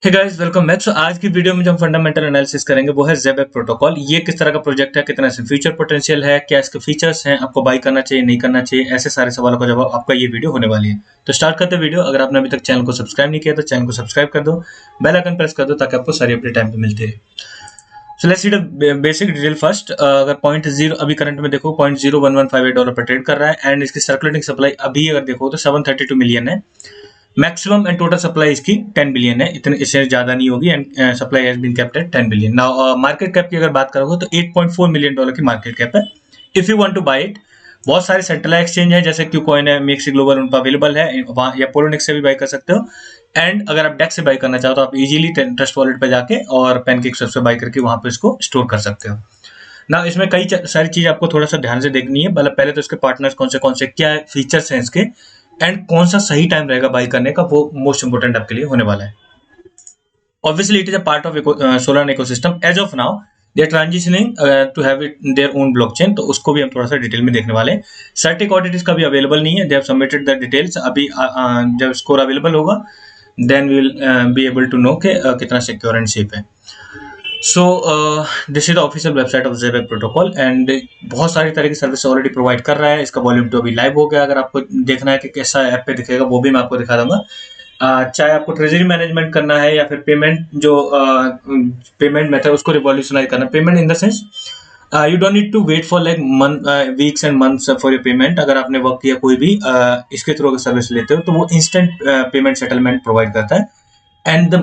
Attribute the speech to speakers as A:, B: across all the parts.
A: Hey guys welcome back. आज की video में जो हम फंडामेंटल एनालिसिस करेंगे वो है ज़ेबेक प्रोटोकॉल। ये किस तरह का प्रोजेक्ट है, कितना इसमें फ्यूचर पोटेंशियल है, क्या इसके फीचर्स हैं, आपको बाई करना चाहिए नहीं करना चाहिए, ऐसे सारे सवालों का जवाब आपका ये वीडियो होने वाली है। तो स्टार्ट करते हैं वीडियो। अगर आपने अभी तक चैनल को सब्सक्राइब नहीं किया तो चैनल को सब्सक्राइब कर दो, बेल आइकन प्रेस कर दो ताकि आपको सारी अपडेट टाइम पे मिलती रहे। So let's see the basic detail first. अगर पॉइंट जीरो अभी करंट में देखो $0.01158 पर ट्रेड कर रहा है एंड इसकी सर्कुलेटिंग सप्लाई अभी अगर देखो तो 732 मिलियन है। मैक्सिमम एंड टोटल सप्लाई इसकी 10 बिलियन है, इतने इससे ज्यादा नहीं होगी and supply has been kept at 10 billion. Now market cap की अगर बात करोगे तो $8.4 मिलियन की मार्केट कैप है। If you want to buy it, बहुत सारे सेंट्रल एक्सचेंज है जैसे क्यूकॉइन है, मेक्सी ग्लोबल उन पर अवेलेबल है, या पोलोनिक्स से भी बाय कर सकते हो। एंड अगर आप डेक्स से बाय करना चाहो तो आप इजीली ट्रस्ट वॉलेट पे जाके और पैनकेक से बाय करके वहां पे इसको स्टोर कर सकते हो ना। इसमें कई सारी चीज आपको थोड़ा सा ध्यान से देखनी है। मतलब पहले तो इसके पार्टनर्स कौन से क्या फीचर्स हैं इसके, एंड कौन सा सही टाइम रहेगा बाई करने का, वो मोस्ट इंपोर्टेंट आपके लिए होने वाला है। Obviously it is a part of Solana ecosystem. As of now they are transitioning to have it their own blockchain, तो उसको भी हम थोड़ा सा डिटेल में देखने वाले हैं। सर्टिक ऑडिट इसका भी अवेलेबल नहीं है, they have submitted the details. अभी जब स्कोर अवेलेबल होगा then we will be able to know के कितना सिक्योर एंड सेफ है। So this is the official website of Zebec Protocol and बहुत सारी तरह की सर्विस ऑलरेडी प्रोवाइड कर रहा है। इसका वॉल्यूम 2 अभी लाइव हो गया। अगर आपको देखना है कि कैसा ऐप पे दिखेगा वो भी मैं आपको दिखा दूंगा। चाहे आपको ट्रेजरी मैनेजमेंट करना है या फिर पेमेंट जो पेमेंट मेथड उसको रिवॉल्यूशनाइज करना, payment in the sense you don't need to wait for like weeks and months for your payment. अगर आपने वर्क किया कोई भी इसके थ्रू अगर सर्विस लेते हो तो वो इंस्टेंट पेमेंट सेटलमेंट प्रोवाइड करता है। एंड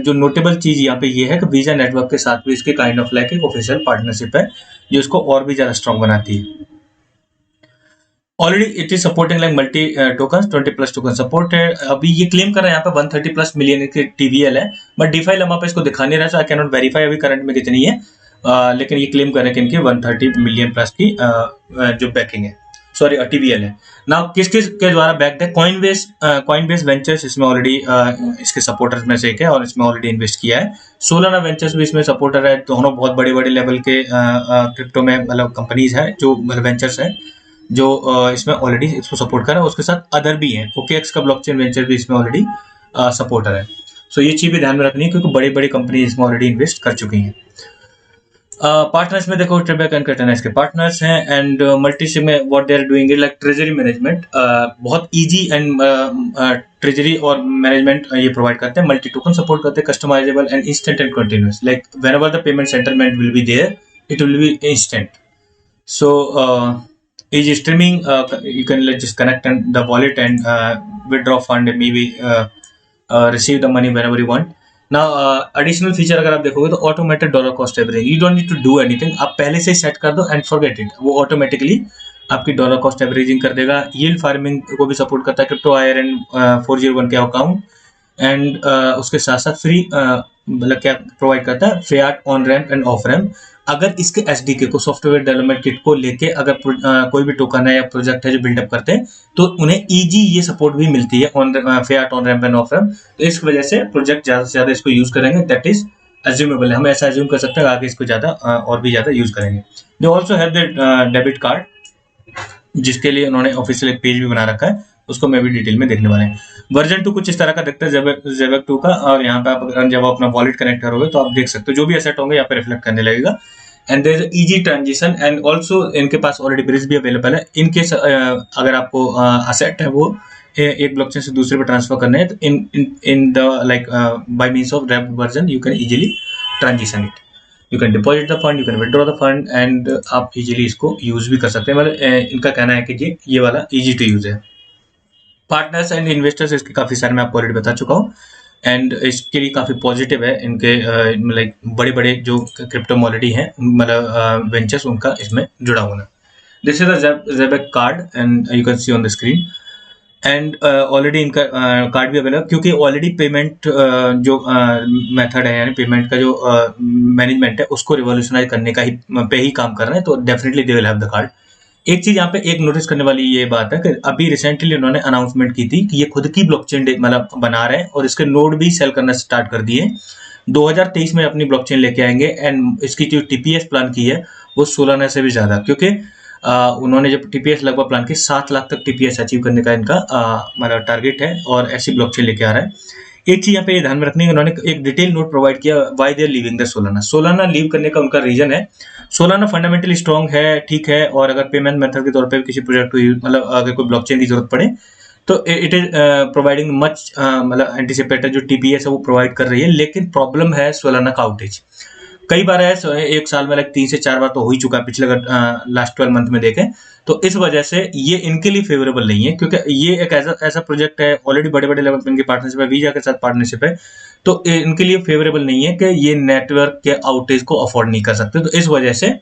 A: जो नोटेबल चीज यहाँ पे ये है कि वीजा नेटवर्क के साथ भी इसके काइंड ऑफ लाइक एक ऑफिशियल पार्टनरशिप है जो इसको और भी ज्यादा स्ट्रॉन्ग बनाती है। Already it is supporting like multi token, 20+ token support है। अभी ये क्लेम कर रहा है यहाँ पे 130+ मिलियन की टीवीएल है, बट डिफाई लम्हा पे इसको दिखा नहीं रहा है, आई कैन नॉट वेरीफाई अभी करंट में कितनी है। लेकिन ये क्लेम कर रहे हैं कि इनकी 130 मिलियन प्लस की जो बैकिंग है, सॉरी टीवीएल है ना। किस किस के द्वारा बैक्ड है? कॉइनबेस वेंचर्स इसमें ऑलरेडी इसके सपोर्टर्स में से एक है और इसमें ऑलरेडी इन्वेस्ट किया है। सोलाना वेंचर्स भी इसमें सपोर्टर है। दोनों बहुत बड़े बड़े लेवल के क्रिप्टो में मतलब कंपनीज है जो मतलब वेंचर्स है जो इसमें ऑलरेडी इसको सपोर्ट कर रहा है। उसके साथ अदर भी हैं, ओकेएक्स का ब्लॉकचेन वेंचर भी इसमें ऑलरेडी सपोर्टर है। सो ये चीज भी ध्यान में रखनी है क्योंकि बड़ी बड़ी कंपनी इसमें ऑलरेडी इन्वेस्ट कर चुकी हैं। पार्टनर्स में देखो ट्रिबेक एंड कर्टन इसके पार्टनर्स हैं एंड मल्टीसिग में what they are doing is like treasury management. बहुत इजी एंड ट्रेजरी और मैनेजमेंट ये प्रोवाइड करते हैं। मल्टी टोकन सपोर्ट करते हैं, customizable and instant and continuous, like whenever the payment settlement will be there it will be instant. So easy streaming, you can just connect and the wallet and withdraw fund and maybe receive the money whenever you want. Now additional feature अगर आप देखोगे तो automated dollar cost averaging, you don't need to do anything, आप पहले से ही set कर दो and forget it, वो ऑटोमेटिकली आपकी डॉलर कॉस्ट एवरेजिंग कर देगा। यील्ड फार्मिंग को भी सपोर्ट करता है, क्रिप्टो IRN 401 के अकाउंट एंड उसके साथ साथ फ्री मतलब क्या प्रोवाइड करता है, Fiat on ramp end of ramp. अगर इसके एसडीके को, सॉफ्टवेयर डेवलपमेंट किट को लेके अगर कोई भी टोकन है या प्रोजेक्ट है जो बिल्डअप करते हैं तो उन्हें इजी ये सपोर्ट भी मिलती है on Fiat on ramp end of ramp. तो इस वजह से प्रोजेक्ट ज्यादा से ज्यादा इसको यूज करेंगे, दैट इज अज्यूमेबल है। हम ऐसा अज्यूम कर सकते हैं आगे इसको ज्यादा और भी ज्यादा यूज करेंगे। They also have the debit card जिसके लिए उन्होंने ऑफिशियल एक पेज भी बना रखा है, उसको मैं भी डिटेल में देखने वाले हैं। वर्जन 2 कुछ इस तरह का दिखता है ज़ेबेक 2 का, और यहाँ पे आप जब अपना वॉलेट कनेक्ट करोगे तो आप देख सकते हो जो भी एसेट होंगे यहाँ पे रिफ्लेक्ट करने लगेगा। And there is easy transition and also इनके पास ऑलरेडी ब्रिज भी अवेलेबल है। इनकेस अगर आपको असेट है वो एक ब्लॉकचेन से दूसरे पे ट्रांसफर करने हैं तो in the like by means of wrapped version you can easily transition it, you can deposit the fund, you can withdraw the fund and आप इजीली इसको यूज भी कर सकते हैं। मतलब इनका कहना है कि ये वाला इजी टू यूज है। पार्टनर्स एंड इन्वेस्टर्स इसके काफी सारे मैं आपको ऑलरेडी बता चुका हूँ एंड इसके लिए काफी पॉजिटिव है। इनके लाइक बड़े बड़े जो क्रिप्टो ऑलरेडी हैं मतलब वेंचर्स उनका इसमें जुड़ा होना। This is the Zebec card and you can see on the screen and already इनका कार्ड भी अवेलेबल, क्योंकि ऑलरेडी पेमेंट जो मेथड है यानी पेमेंट का जो मैनेजमेंट है उसको रिवॉल्यूशनाइज करने का ही पे ही काम कर रहे हैं, तो definitely they will have the card. एक चीज यहाँ पे एक नोटिस करने वाली ये बात है कि अभी रिसेंटली उन्होंने अनाउंसमेंट की थी कि ये खुद की ब्लॉकचेन मतलब बना रहे हैं और इसके नोड भी सेल करना स्टार्ट कर दिए। 2023 में अपनी ब्लॉकचेन लेके आएंगे एंड इसकी जो टीपीएस प्लान की है वो सोलाना से भी ज्यादा, क्योंकि उन्होंने जब टीपीएस लगभग प्लान की 7 लाख तक टीपीएस अचीव करने का इनका मतलब टारगेट है और ऐसी ब्लॉकचेन लेके आ रहा है। एक चीज यहाँ पे ध्यान में रखनी है, उन्होंने एक डिटेल नोट प्रोवाइड किया why they are leaving the Solana. Solana leave करने का उनका रीजन है, सोलाना फंडामेंटली स्ट्रॉन्ग है, ठीक है, और अगर पेमेंट मेथड के तौर पे किसी प्रोजेक्ट को मतलब अगर कोई ब्लॉकचेन की जरूरत पड़े तो इट इज प्रोवाइडिंग मच मतलब एंटिसिपेटेड जो टीपीएस है वो प्रोवाइड कर रही है। लेकिन प्रॉब्लम है सोलाना का आउटेज। कई बार है, एक साल में लाइक 3 से 4 बार तो हो ही चुका है पिछले लास्ट 12 मंथ में देखें, तो इस वजह से ये इनके लिए फेवरेबल नहीं है, क्योंकि ये एक ऐसा प्रोजेक्ट है, ऑलरेडी बड़े बड़े लेवल पे इनकी पार्टनरशिप है, वीजा के साथ पार्टनरशिप है, तो इनके लिए फेवरेबल नहीं है कि ये नेटवर्क के आउटेज को अफोर्ड नहीं कर सकते। तो इस वजह से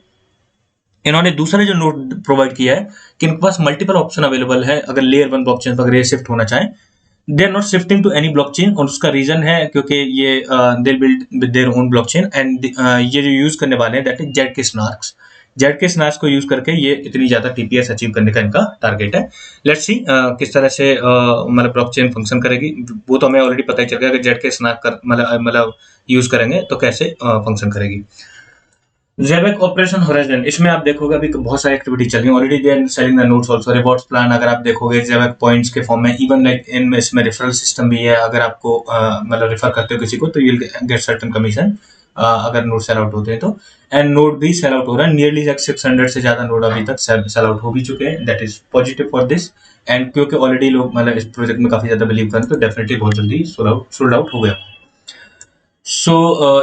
A: इन्होंने दूसरा जो नोट प्रोवाइड किया है कि इनके पास मल्टीपल ऑप्शन अवेलेबल है अगर लेयर 1 ब्लॉकचेन पर अगर ये शिफ्ट होना चाहें। They are not shifting to any blockchain, और उसका रीजन है क्योंकि ये they build with their own blockchain, and ये जो यूज करने वाले हैं दैट इज जेडके स्नार्क्स। जेडके स्नार्क्स को यूज करके ये इतनी ज्यादा टीपीएस अचीव करने का इनका टारगेट है। लेट्स सी किस तरह से मतलब ब्लॉकचेन फंक्शन करेगी, वो तो हमें ऑलरेडी पता ही चल गया कि जेडके स्नार्क मतलब यूज करेंगे तो कैसे फंक्शन करेगी। ज़ेबेक ऑपरेशन होराइजन, इसमें आप देखोगे अभी बहुत सारी एक्टिविटी चल रही है already, they are selling the notes also, rewards plan अगर आप देखोगे ज़ेबेक पॉइंट्स के फॉर्म में, इवन लाइक इनमें इसमें रेफरल सिस्टम भी है, अगर आपको मतलब रेफर करते हो किसी को तो you will get certain commission अगर नोट सेल आउट होते हैं तो। एंड नोट भी सेल आउट हो रहा है, नियरली 600 से ज्यादा नोट अभी तक सेल आउट हो भी चुके हैं, that is positive for this. And क्योंकि ऑलरेडी लोग मतलब इस प्रोजेक्ट में काफी ज्यादा बिलीव करते हैं तो डेफिनेटली बहुत जल्दी सोल्ड आउट हो गया। So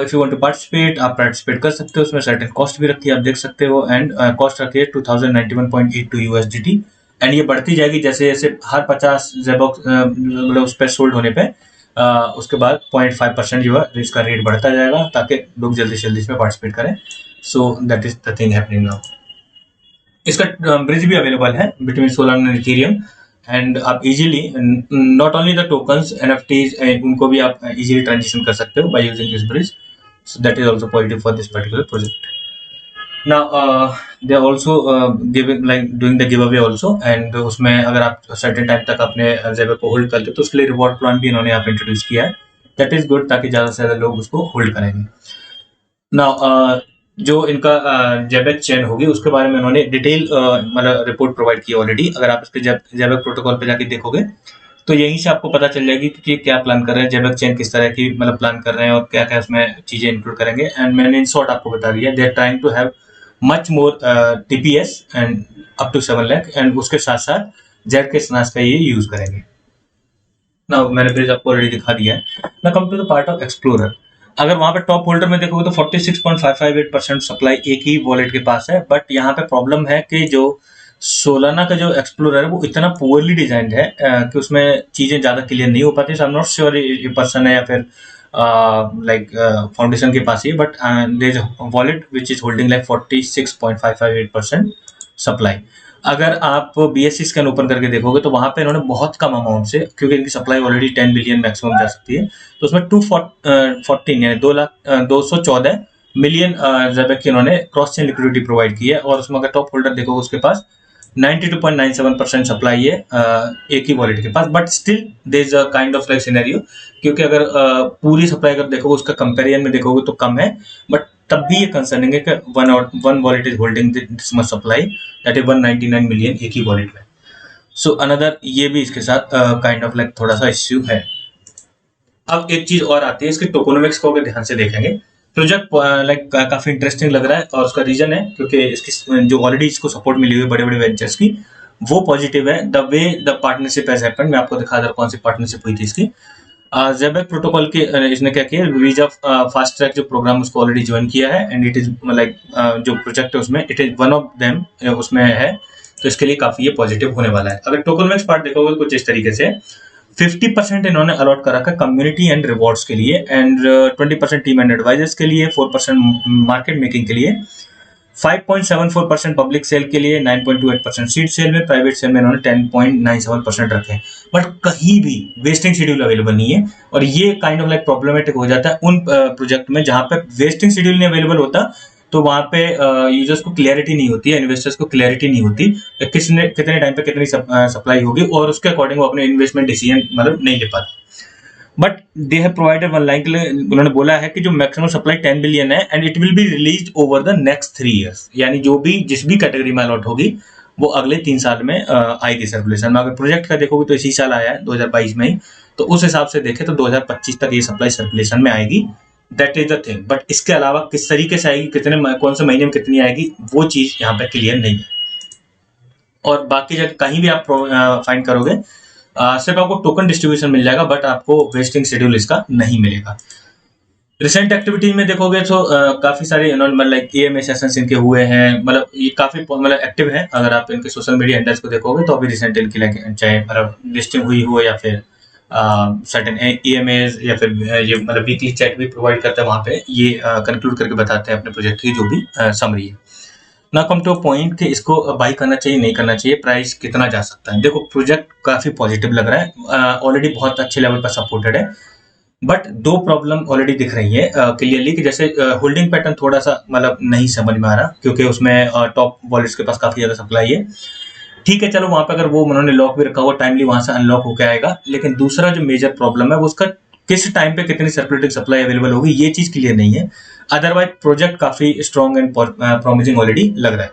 A: if you want to participate, आप पार्टिसिपेट कर सकते हो, उसमें सर्टेन कॉस्ट भी रखी है, आप देख सकते हो, एंड कॉस्ट रखी है 2091.82 USDT, एंड ये बढ़ती जाएगी जैसे जैसे हर 50 ज़ेबॉक्स मतलब उस पर सोल्ड होने पे उसके बाद 0.5% जो है इसका रेट बढ़ता जाएगा ताकि लोग जल्दी से जल्दी इसमें पार्टिसिपेट करें। So that is the thing happening now. इसका ब्रिज भी अवेलेबल है between Solana and Ethereum, and आप easily not only the tokens NFTs उनको भी आप इजीली ट्रांजिशन कर सकते हो by using this bridge, so that is also positive for this particular project. Now they are also giving like doing the give away also, and उसमें अगर आप certain time तक अपने ज़ेबेक को होल्ड करते हो तो उसके लिए रिवॉर्ड प्लान भी इन्होंने यहाँ पे इंट्रोड्यूस किया है, दैट इज गुड, ताकि ज्यादा से ज्यादा लोग उसको होल्ड करेंगे। नाउ जो इनका ज़ेबेक चेन होगी उसके बारे में उन्होंने डिटेल मतलब रिपोर्ट प्रोवाइड की ऑलरेडी, अगर आप इसके ज़ेबेक प्रोटोकॉल पे जाके देखोगे तो यहीं से आपको पता चल जाएगी कि क्या प्लान कर रहे हैं, ज़ेबेक चेन किस तरह की मतलब प्लान कर रहे हैं और क्या क्या उसमें चीजें इंक्लूड करेंगे। एंड मैंने इन शॉर्ट आपको बता दिया, they are trying to have much more TPS and up to 7 lakh, एंड उसके साथ साथ जेडके स्नार्क्स का ये यूज करेंगे। नाउ मैंने ब्रिज आपको ऑलरेडी दिखा दिया है। Now come to the part of explorer. अगर वहां पे टॉप होल्डर में देखोगे तो 46.558% सप्लाई एक ही वॉलेट के पास है, बट यहाँ पे प्रॉब्लम है कि जो सोलाना का जो एक्सप्लोरर है वो इतना पुअरली डिजाइंड है कि उसमें चीजें ज्यादा क्लियर नहीं हो पाती। So I am not sure ये पर्सन है या फिर लाइक फाउंडेशन के पास ही, but there is wallet which is holding like 46.558% supply. अगर आप BSC स्कैन ओपन करके देखोगे तो वहां पे इन्होंने बहुत कम अमाउंट से, क्योंकि इनकी सप्लाई ऑलरेडी 10 बिलियन मैक्सिमम जा सकती है, तो उसमें 214 यानी 214 मिलियन ज़ेबेक की इन्होंने क्रॉस चेन लिक्विडिटी प्रोवाइड की है, और उसमें अगर टॉप होल्डर देखोगे उसके पास 92.97% सप्लाई है एक ही वॉलेट के पास, but still there is a kind of like scenario, क्योंकि अगर पूरी सप्लाई अगर देखोगे उसका कंपेरिजन में देखोगे तो कम है, बट तब भी ये कंसर्निंग है कि one wallet is holding this much supply, that is 199 million एक ही वॉलेट में। सो अनदर ये भी इसके साथ काइंड ऑफ लाइक थोड़ा सा इश्यू है। अब एक चीज और आती है, इसके टोकोनोमिक्स को अगर ध्यान से देखेंगे, प्रोजेक्ट लाइक काफी इंटरेस्टिंग लग रहा है, और उसका रीजन है क्योंकि इसकी जो ऑलरेडी इसको सपोर्ट मिली हुई है बड़े बड़े वेंचर्स की, वो पॉजिटिव है। The way the partnership has happened, मैं आपको दिखा रहा हूं कौन सी पार्टनरशिप हुई थी इसकी। ज़ेबेक प्रोटोकॉल के इसने क्या किया, वीजा फास्ट ट्रैक जो प्रोग्राम उसको ऑलरेडी ज्वाइन किया है, एंड इट इज लाइक जो प्रोजेक्ट है उसमें it is one of them उसमें है, तो इसके लिए काफी ये पॉजिटिव होने वाला है। अगर टोकनमिक्स पार्ट देखोगे कुछ इस तरीके से 50% इन्होंने अलॉट कर रखा है कम्युनिटी एंड रिवॉर्ड्स के लिए, एंड 20% टीम एंड एडवाइजर्स के लिए, 4% मार्केट मेकिंग के लिए, 5.74% पब्लिक सेल के लिए, 9.28% सीड सेल में, प्राइवेट सेल में इन्होंने 10.97% रखे हैं, बट कहीं भी वेस्टिंग शेड्यूल अवेलेबल नहीं है, और ये काइंड ऑफ लाइक प्रॉब्लमेटिक हो जाता है उन प्रोजेक्ट में जहां पे वेस्टिंग शेड्यूल नहीं अवेलेबल होता, तो वहां पे यूजर्स को क्लैरिटी नहीं होती है, इन्वेस्टर्स को क्लैरिटी नहीं होती किसने कितने टाइम पे कितनी सप्लाई होगी, और उसके अकॉर्डिंग वो अपने इन्वेस्टमेंट डिसीजन मतलब नहीं ले पाते। But they have provided one line के लिए उन्होंने बोला है कि जो मैक्सिमम सप्लाई 10 बिलियन है, and it will be release over the next 3 years, यानी जो भी जिस भी कैटेगरी में अलॉट होगी वो अगले 3 साल में आएगी सर्कुलेशन में। अगर प्रोजेक्ट का देखोगे तो इसी साल आया है 2022 में ही, तो उस हिसाब से देखें तो 2025 तक ये सप्लाई सर्कुलेशन में आएगी। That is the thing. But इसके अलावा किस तरीके से आएगी, कितने कौन से महीने में कितनी आएगी, वो चीज यहाँ पे क्लियर नहीं है। और बाकी जगह कहीं भी आप फाइंड करोगे सिर्फ आपको टोकन डिस्ट्रीब्यूशन मिल जाएगा, बट आपको वेस्टिंग शेड्यूल इसका नहीं मिलेगा। रिसेंट एक्टिविटीज में देखोगे तो काफी सारे मतलब लाइक EMA सेशंस इनके हुए हैं, मतलब ये काफी मतलब एक्टिव है। अगर आप इनके सोशल मीडिया हैंडल्स को देखोगे तो अभी रिसेंट इनकी लाइक चाहे मतलब लिस्टिंग हुई हो या फिर सर्टेन EMAs या फिर ये मतलब वीकली चैट भी प्रोवाइड करता है, वहाँ पे ये कंक्लूड करके बताते हैं अपने प्रोजेक्ट की जो भी समरी है। ना कम टू पॉइंट कि इसको बाई करना चाहिए नहीं करना चाहिए, प्राइस कितना जा सकता है। देखो प्रोजेक्ट काफी पॉजिटिव लग रहा है, ऑलरेडी बहुत अच्छे लेवल पर सपोर्टेड है, बट दो प्रॉब्लम ऑलरेडी दिख रही है क्लियरली कि जैसे होल्डिंग पैटर्न थोड़ा सा मतलब नहीं समझ में आ रहा, क्योंकि उसमें टॉप वॉलेट्स के पास काफी ज्यादा सप्लाई है। ठीक है, चलो वहां पे अगर वो उन्होंने लॉक भी रखा हुआ टाइमली वहां से अनलॉक होकर आएगा, लेकिन दूसरा जो मेजर प्रॉब्लम है वो उसका किस टाइम पे कितनी सर्कुलेटिंग सप्लाई अवेलेबल होगी, ये चीज क्लियर नहीं है। अदरवाइज प्रोजेक्ट काफी स्ट्रॉन्ग एंड प्रॉमिसिंग ऑलरेडी लग रहा है।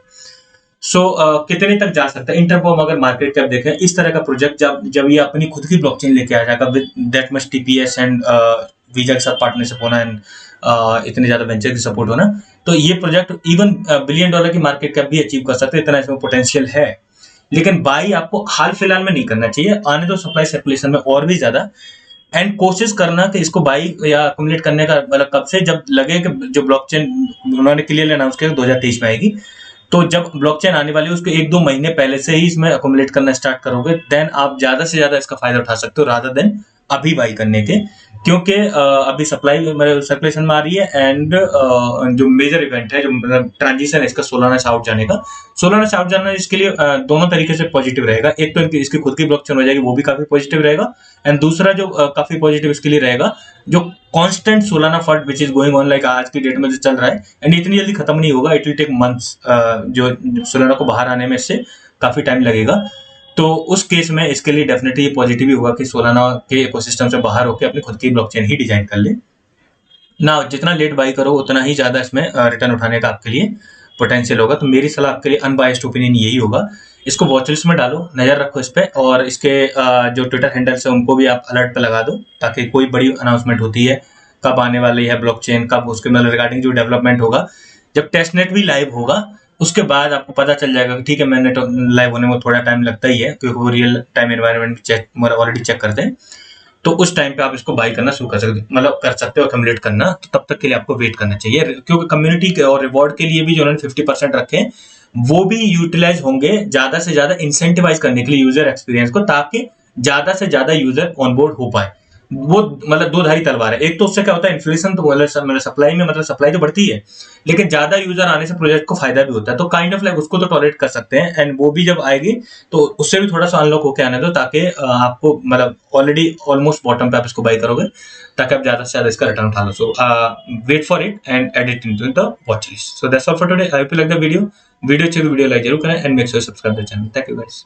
A: सो कितने तक जा सकता है इन टर्म ऑफ अगर मार्केट कैप देखें, इस तरह का प्रोजेक्ट जब ये अपनी खुद की ब्लॉकचेन लेके आ जाएगा with that much TPS and visa के साथ पार्टनरशिप होना एंड इतने ज्यादा वेंचर की सपोर्ट होना, तो ये प्रोजेक्ट इवन $1 बिलियन की मार्केट कैप भी अचीव कर सकते हैं, इतना इसमें पोटेंशियल है। लेकिन बाई आपको हाल फिलहाल में नहीं करना चाहिए, आने दो सप्लाई सर्कुलेशन में और भी ज्यादा, एंड कोशिश करना कि इसको बाई या अक्यूमुलेट करने का मतलब कब से, जब लगे कि जो ब्लॉकचेन उन्होंने क्लियरली अनाउंस किया 2023 में आएगी, तो जब ब्लॉकचेन आने वाली है उसके 1-2 महीने पहले से ही इसमें अक्यूमुलेट करना स्टार्ट करोगे, देन आप ज्यादा से ज्यादा इसका फायदा उठा सकते हो रादर देन अभी बाई करने के। क्योंकि अभी सप्लाई मतलब सर्कुलेशन में आ रही है, एंड जो मेजर इवेंट है, जो मतलब ट्रांजिशन है इसका सोलाना से आउट जाने का, सोलाना से आउट जाना इसके लिए दोनों तरीके से पॉजिटिव रहेगा। एक तो इनकी इसकी खुद की ब्लॉकचेन हो जाएगी, वो भी काफी पॉजिटिव रहेगा, एंड दूसरा जो काफी पॉजिटिव इसके लिए रहेगा, जो constant Solana fund which is going on like आज की डेट में जो चल रहा है, एंड इतनी जल्दी खत्म नहीं होगा, इट विल टेक मंथ्स, जो सोलाना को बाहर आने में इससे काफी टाइम लगेगा। तो उस केस में इसके लिए डेफिनेटली पॉजिटिव ही होगा कि सोलाना के इकोसिस्टम से बाहर होकर अपनी खुद की ब्लॉकचेन ही डिजाइन कर ले ना। जितना लेट बाई करो उतना ही ज्यादा इसमें रिटर्न उठाने का आपके लिए पोटेंशियल होगा। तो मेरी सलाह आपके लिए अनबायस्ड ओपिनियन यही होगा, इसको वॉच लिस्ट में डालो, नजर रखो इस पे, और इसके जो ट्विटर हैंडल्स है उनको भी आप अलर्ट पे लगा दो, ताकि कोई बड़ी अनाउंसमेंट होती है, कब आने वाली है ब्लॉकचेन, कब उसके मतलब रिगार्डिंग जो डेवलपमेंट होगा, जब टेस्टनेट भी लाइव होगा उसके बाद आपको पता चल जाएगा कि ठीक है, मैंने लाइव होने में थोड़ा टाइम लगता ही है, क्योंकि वो रियल टाइम एनवायरनमेंट चेक मतलब ऑलरेडी चेक करते हैं। तो उस टाइम पे आप इसको बाई करना शुरू कर सकते मतलब कर सकते हो अक्यूमुलेट करना, तो तब तक के लिए आपको वेट करना चाहिए, क्योंकि कम्युनिटी के और रिवॉर्ड के लिए भी जो उन्होंने 50% रखे हैं वो भी यूटिलाइज होंगे ज्यादा से ज्यादा इंसेंटिवाइज करने के लिए यूजर एक्सपीरियंस को, ताकि ज्यादा से ज्यादा यूजर ऑनबोर्ड हो पाए। वो मतलब दो धारी तलवार है, एक तो उससे क्या होता है इन्फ्लेशन, तो मतलब सप्लाई में मतलब सप्लाई तो बढ़ती है, लेकिन ज्यादा यूजर आने से प्रोजेक्ट को फायदा भी होता है, तो काइंड ऑफ लाइक उसको तो टॉलरेट कर सकते हैं, एंड वो भी जब आएगी तो उससे भी थोड़ा सा अनलॉक होकर आने दो, ताकि आपको मतलब ऑलरेडी ऑलमोस्ट बॉटम पे आप इसको बाई करोगे, ताकि आप ज्यादा से ज्यादा इसका रिटर्न उठा लो। So wait for it and add it into the watch list. So that's all for today. I hope you like the video अच्छी वीडियो लाइक जरूर करें, and make sure subscribe the channel. Thank you guys.